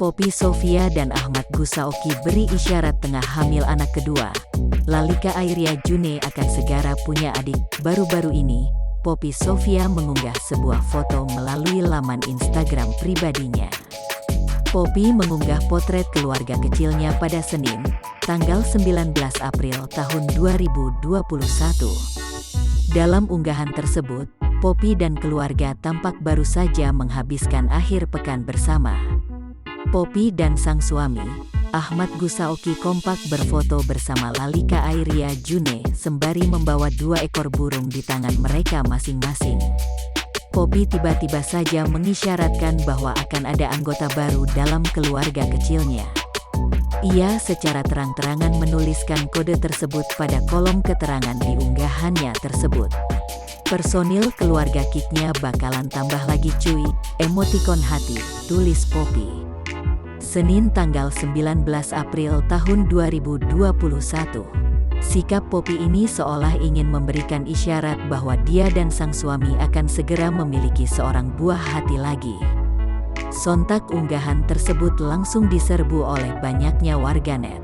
Poppy Sofia dan Ahmad Gusaoki beri isyarat tengah hamil anak kedua. Lalika Airia June akan segera punya adik. Baru-baru ini, Poppy Sofia mengunggah sebuah foto melalui laman Instagram pribadinya. Poppy mengunggah potret keluarga kecilnya pada Senin, tanggal 19 April tahun 2021. Dalam unggahan tersebut, Poppy dan keluarga tampak baru saja menghabiskan akhir pekan bersama. Poppy dan sang suami, Ahmad Gusaoki, kompak berfoto bersama Lalika Airia June sembari membawa 2 ekor burung di tangan mereka masing-masing. Poppy tiba-tiba saja mengisyaratkan bahwa akan ada anggota baru dalam keluarga kecilnya. Ia secara terang-terangan menuliskan kode tersebut pada kolom keterangan di unggahannya tersebut. Personil keluarga Kiknya bakalan tambah lagi cuy, emotikon hati, tulis Poppy. Senin tanggal 19 April tahun 2021. Sikap Poppy ini seolah ingin memberikan isyarat bahwa dia dan sang suami akan segera memiliki seorang buah hati lagi. Sontak unggahan tersebut langsung diserbu oleh banyaknya warganet.